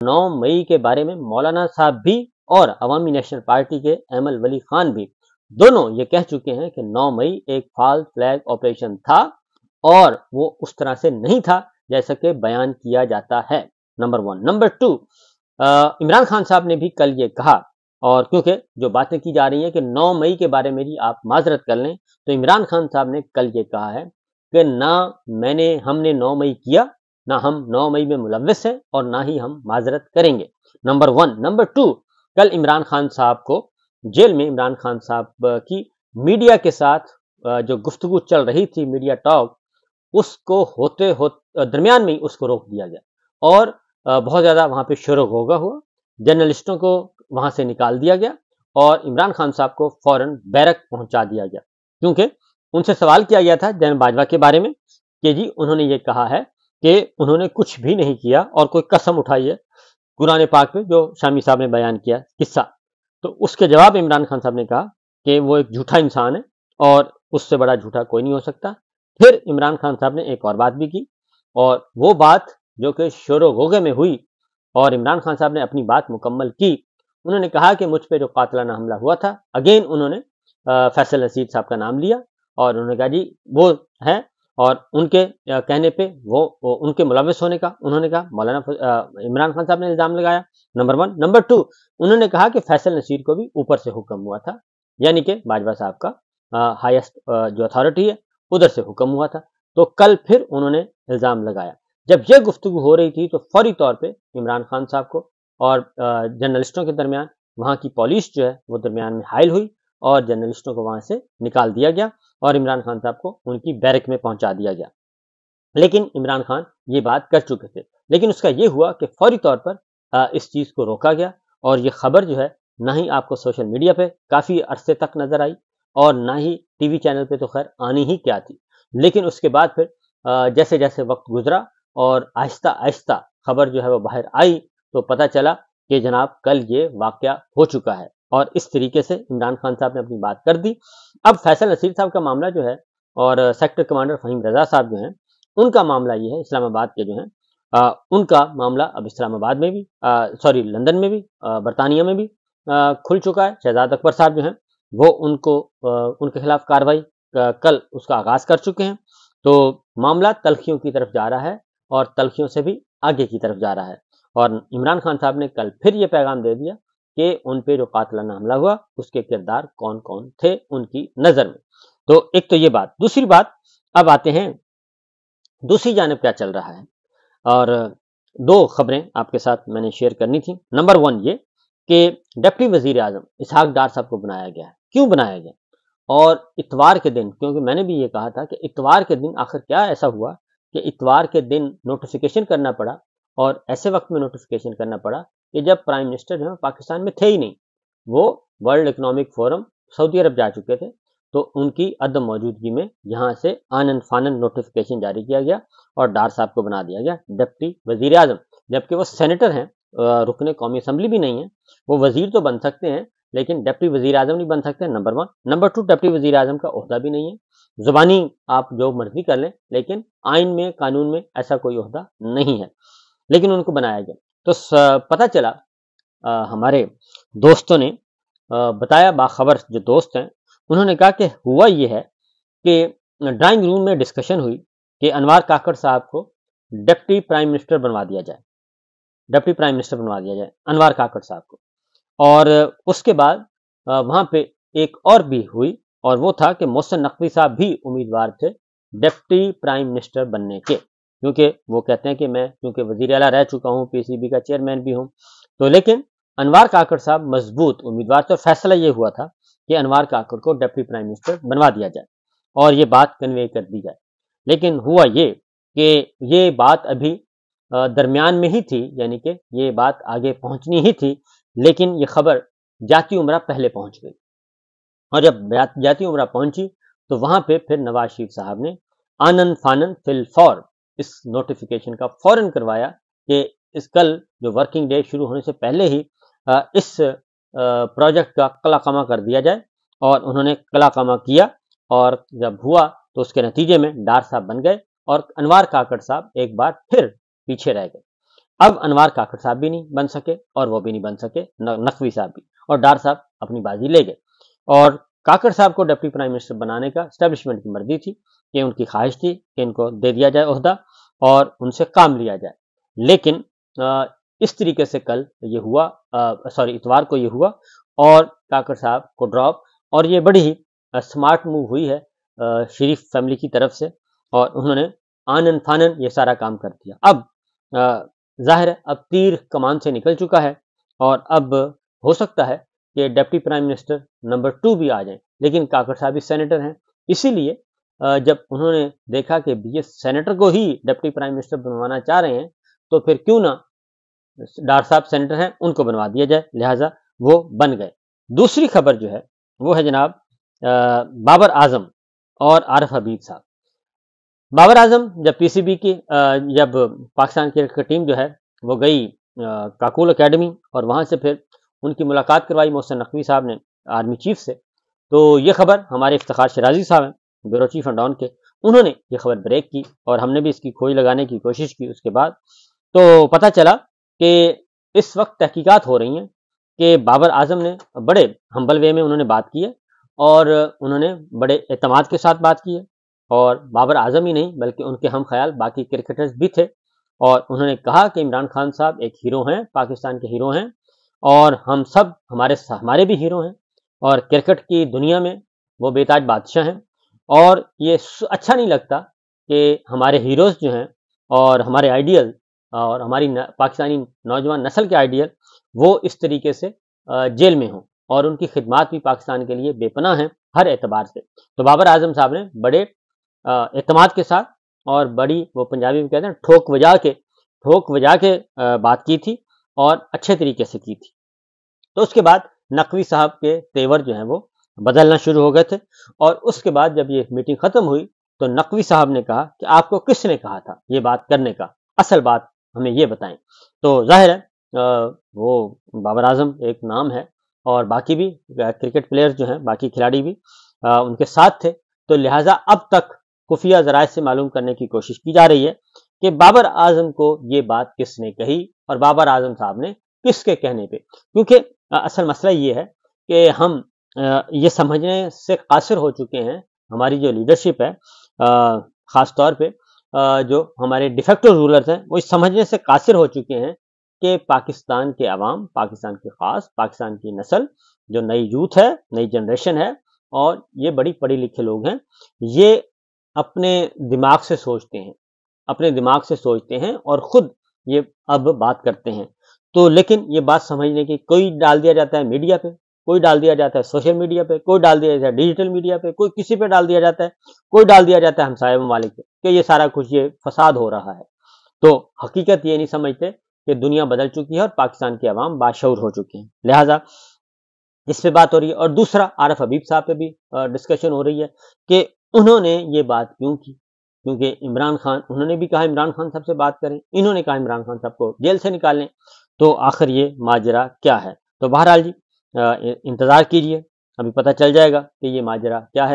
9 मई के बारे में मौलाना साहब भी और अवामी नेशनल पार्टी के अहमद वली खान भी दोनों ये कह चुके हैं कि 9 मई एक फॉल्स फ्लैग ऑपरेशन था और वो उस तरह से नहीं था जैसा कि बयान किया जाता है। नंबर 1। नंबर 2, इमरान खान साहब ने भी कल ये कहा, और क्योंकि जो बातें की जा रही हैं कि 9 मई के बारे में भी आप माजरत कर लें, तो इमरान खान साहब ने कल ये कहा है कि ना हमने 9 मई किया, ना हम 9 मई में मुलव्वस हैं और ना ही हम माजरत करेंगे। नंबर 1। नंबर 2, कल इमरान खान साहब को जेल में इमरान खान साहब की मीडिया के साथ जो गुफ्तगू चल रही थी, मीडिया टॉक, उसको होते दरमियान में ही उसको रोक दिया गया और बहुत ज़्यादा वहाँ पे शोर गोगा हुआ। जर्नलिस्टों को वहाँ से निकाल दिया गया और इमरान खान साहब को फौरन बैरक पहुंचा दिया गया, क्योंकि उनसे सवाल किया गया था जनरल बाजवा के बारे में कि जी उन्होंने ये कहा है कि उन्होंने कुछ भी नहीं किया और कोई कसम उठाई है कुरान पाक में जो शामी साहब ने बयान किया किस्सा। तो उसके जवाब में इमरान खान साहब ने कहा कि वो एक झूठा इंसान है और उससे बड़ा झूठा कोई नहीं हो सकता। फिर इमरान खान साहब ने एक और बात भी की, और वो बात जो कि शोर गोगे में हुई और इमरान खान साहब ने अपनी बात मुकम्मल की। उन्होंने कहा कि मुझ पे जो कातिलाना हमला हुआ था, अगेन उन्होंने फैसल नसीर साहब का नाम लिया और उन्होंने कहा जी वो है, और उनके कहने पे वो उनके मुलव्वस होने का उन्होंने कहा मौलाना इमरान खान साहब ने इल्ज़ाम लगाया। नंबर 1। नंबर 2, उन्होंने कहा कि फैसल नसीर को भी ऊपर से हुक्म हुआ था, यानी कि बाजवा साहब का हाईएस्ट जो अथॉरिटी है उधर से हुक्म हुआ था। तो कल फिर उन्होंने इल्ज़ाम लगाया। जब यह गुफ्तगू हो रही थी तो फौरी तौर पे इमरान खान साहब को और जर्नलिस्टों के दरमियान वहाँ की पुलिस जो है वो दरमियान में हायल हुई और जर्नलिस्टों को वहाँ से निकाल दिया गया और इमरान खान साहब को उनकी बैरक में पहुंचा दिया गया। लेकिन इमरान खान ये बात कर चुके थे, लेकिन उसका ये हुआ कि फौरी तौर पर इस चीज़ को रोका गया और ये खबर जो है ना ही आपको सोशल मीडिया पे काफ़ी अरसे तक नज़र आई और ना ही टीवी चैनल पे तो खैर आनी ही क्या थी। लेकिन उसके बाद फिर जैसे जैसे वक्त गुजरा और आहिस्ता आहिस्ता खबर जो है वो बाहर आई तो पता चला कि जनाब कल ये वाक़या हो चुका है और इस तरीके से इमरान खान साहब ने अपनी बात कर दी। अब फैसल नसीर साहब का मामला जो है और सेक्टर कमांडर फ़हीम रज़ा साहब जो हैं उनका मामला ये है, इस्लामाबाद के जो हैं उनका मामला अब इस्लामाबाद में भी सॉरी लंदन में भी बरतानिया में भी खुल चुका है। शहजाद अकबर साहब जो हैं वो उनके खिलाफ कार्रवाई कल उसका आगाज़ कर चुके हैं। तो मामला तलखियों की तरफ जा रहा है और तलखियों से भी आगे की तरफ जा रहा है और इमरान खान साहब ने कल फिर ये पैगाम दे दिया कि उन पे जो कातिलाना हमला हुआ उसके किरदार कौन कौन थे उनकी नज़र में। तो एक तो ये बात। दूसरी बात, अब आते हैं दूसरी जानब क्या चल रहा है, और दो खबरें आपके साथ मैंने शेयर करनी थी। नंबर 1 ये कि डिप्टी वजीर आजम इसहाक डार साहब को बनाया गया है। क्यों बनाया गया? और इतवार के दिन, क्योंकि मैंने भी ये कहा था कि इतवार के दिन आखिर क्या ऐसा हुआ कि इतवार के दिन नोटिफिकेशन करना पड़ा और ऐसे वक्त में नोटिफिकेशन करना पड़ा कि जब प्राइम मिनिस्टर जो है पाकिस्तान में थे ही नहीं, वो वर्ल्ड इकोनॉमिक फोरम सऊदी अरब जा चुके थे। तो उनकी अदम मौजूदगी में यहाँ से आनन फानन नोटिफिकेशन जारी किया गया और डार साहब को बना दिया गया डिप्टी वजीर आजम, जबकि वो सेनेटर हैं, रुकने कौमी असम्बली भी नहीं है। वो वजीर तो बन सकते हैं लेकिन डिप्टी वजीर आजम नहीं बन सकते, नंबर 1। नंबर 2, डिप्टी वजीर आजम का ओहदा भी नहीं है। जुबानी आप जो मर्जी कर लें लेकिन आइन में कानून में ऐसा कोई ओहदा नहीं है, लेकिन उनको बनाया गया। तो पता चला हमारे दोस्तों ने बताया, बाखबर जो दोस्त हैं उन्होंने कहा कि हुआ ये है कि ड्राइंग रूम में डिस्कशन हुई कि अनवार काकड़ साहब को डिप्टी प्राइम मिनिस्टर बनवा दिया जाए, डिप्टी प्राइम मिनिस्टर बनवा दिया जाए अनवार काकड़ साहब को। और उसके बाद वहाँ पे एक और भी हुई और वो था कि मोहसिन नकवी साहब भी उम्मीदवार थे डिप्टी प्राइम मिनिस्टर बनने के, क्योंकि वो कहते हैं कि मैं क्योंकि वजीर आला रह चुका हूँ, पीसीबी का चेयरमैन भी हूँ। तो लेकिन अनवार काकड़ साहब मजबूत उम्मीदवार थे और फैसला ये हुआ था कि अनवार काकड़ को डिप्टी प्राइम मिनिस्टर बनवा दिया जाए और ये बात कन्वे कर दी जाए। लेकिन हुआ ये कि ये बात अभी दरमियान में ही थी, यानी कि ये बात आगे पहुंचनी ही थी, लेकिन ये खबर जाती उमरा पहले पहुंच गई और जब जाती उमरा पहुंची तो वहां पे फिर नवाज शरीफ साहब ने आनन फानन फिल फौर इस नोटिफिकेशन का फौरन करवाया कि इस कल जो वर्किंग डे शुरू होने से पहले ही इस प्रोजेक्ट का कलाकामा कर दिया जाए, और उन्होंने कलाकामा किया और जब हुआ तो उसके नतीजे में डार साहब बन गए और अनवार काकड़ साहब एक बार फिर पीछे रह गए। اب انوار کاکڑ صاحب بھی نہیں بن سکے اور وہ بھی نہیں بن سکے، نقوی صاحب بھی، اور ڈار صاحب اپنی بازی لے گئے۔ اور کاکڑ صاحب کو ڈپٹی پرائم منسٹر بنانے کا اسٹیبلشمنٹ کی مرضی تھی کہ ان کی خواہش تھی کہ ان کو دے دیا جائے عہدہ اور ان سے کام لیا جائے، لیکن اس طریقے سے کل یہ ہوا، اتوار کو یہ ہوا اور کاکڑ صاحب کو ڈراپ، اور یہ بڑی ہی سمارٹ موو ہوئی ہے شریف فیملی کی طرف سے، اور انہوں نے آنن فانن یہ سارا کام کر دیا۔ اب ظاہر ہے اب تیر کمان سے نکل چکا ہے اور اب ہو سکتا ہے کہ ڈپٹی پرائم منسٹر نمبر 2 بھی آ جائیں، لیکن کاکڑ صاحب بھی سینیٹر ہیں، اسی لیے جب انہوں نے دیکھا کہ یہ سینیٹر کو ہی ڈپٹی پرائم منسٹر بنوانا چاہ رہے ہیں تو پھر کیوں نہ ڈار صاحب سینیٹر ہیں ان کو بنوا دیا جائے، لہٰذا وہ بن گئے۔ دوسری خبر جو ہے وہ ہے جناب بابر اعظم اور عارف حبیب صاحب۔ بابر اعظم جب پی سی بی کی جب پاکستان کرکٹ ٹیم جو ہے وہ گئی کاکول اکیڈمی اور وہاں سے پھر ان کی ملاقات کروائی محسن نقوی صاحب نے آرمی چیف سے، تو یہ خبر ہمارے افتخار شرازی صاحب ہیں بیورو چیف اینڈ ڈان کے، انہوں نے یہ خبر بریک کی اور ہم نے بھی اس کی کھوج لگانے کی کوشش کی۔ اس کے بعد تو پتہ چلا کہ اس وقت تحقیقات ہو رہی ہیں کہ بابر اعظم نے بڑے ہمبل وے میں انہوں نے بات کی ہے اور انہوں نے بڑے اعتماد کے ساتھ بات کی ہے، اور بابر اعظم ہی نہیں بلکہ ان کے ہم خیال باقی کرکٹرز بھی تھے، اور انہوں نے کہا کہ عمران خان صاحب ایک ہیرو ہیں، پاکستان کے ہیرو ہیں، اور ہم سب ہمارے بھی ہیرو ہیں، اور کرکٹ کی دنیا میں وہ بے تاج بادشاہ ہیں، اور یہ اچھا نہیں لگتا کہ ہمارے ہیروز جو ہیں اور ہمارے آئیڈیل اور ہماری پاکستانی نوجوان نسل کے آئیڈیل وہ اس طریقے سے جیل میں ہوں، اور ان کی خدمات بھی پاکستان کے لیے بے پناہ ہیں ہر اعتبار سے۔ تو بابر اعظم صاحب نے بڑے اعتماد کے ساتھ اور بڑی، وہ پنجابی میں کہتے ہیں ٹھوک وجا کے بات کی تھی اور اچھے طریقے سے کی تھی۔ تو اس کے بعد نقوی صاحب کے تیور جو ہیں وہ بدلنا شروع ہو گئے تھے، اور اس کے بعد جب یہ میٹنگ ختم ہوئی تو نقوی صاحب نے کہا کہ آپ کو کس نے کہا تھا یہ بات کرنے کا، اصل بات ہمیں یہ بتائیں۔ تو ظاہر ہے وہ بابر اعظم ایک نام ہے اور باقی بھی کرکٹ پلیئرز جو ہیں، باقی کھلاڑی بھی ان کے ساتھ تھے، تو لہٰذا اب تک خفیہ ذرائع سے معلوم کرنے کی کوشش کی جا رہی ہے کہ بابر اعظم کو یہ بات کس نے کہی اور بابر اعظم صاحب نے کس کے کہنے پہ، کیونکہ اصل مسئلہ یہ ہے کہ ہم یہ سمجھنے سے قاصر ہو چکے ہیں، ہماری جو لیڈرشپ ہے خاص طور پہ جو ہمارے ڈیفیکٹو رولرز ہیں وہ اس سمجھنے سے قاصر ہو چکے ہیں کہ پاکستان کے عوام، پاکستان کے خاص پاکستان کی نسل جو نئی یوتھ ہے، نئی جنریشن ہے، اور یہ بڑی پڑھی لکھے لوگ ہیں، یہ اپنے دماغ سے سوچتے ہیں اور خود یہ اب بات کرتے ہیں۔ تو لیکن یہ بات سمجھنے کی کوئی ڈال دیا جاتا ہے میڈیا پہ، کوئی ڈال دیا جاتا ہے سوشل میڈیا پہ، کوئی ڈال دیا جاتا ہے ڈیجیٹل میڈیا پہ، کوئی کسی پہ ڈال دیا جاتا ہے، کوئی ڈال دیا جاتا ہے ہمسائے ممالک پہ کہ یہ سارا کچھ یہ فساد ہو رہا ہے۔ تو حقیقت یہ نہیں سمجھتے کہ دنیا بدل چکی ہے اور پاکستان کے عوام باشعور ہو چکے ہیں، لہٰذا اس پہ بات ہو رہی ہے۔ اور دوسرا عارف حبیب صاحب پہ بھی ڈسکشن ہو رہی ہے کہ انہوں نے یہ بات کیوں کی، کیونکہ عمران خان، انہوں نے بھی کہا عمران خان صاحب سے بات کریں، انہوں نے کہا عمران خان صاحب کو جیل سے نکالیں، تو آخر یہ ماجرا کیا ہے؟ تو بہرحال جی انتظار کیجئے، ابھی پتہ چل جائے گا کہ یہ ماجرا کیا ہے۔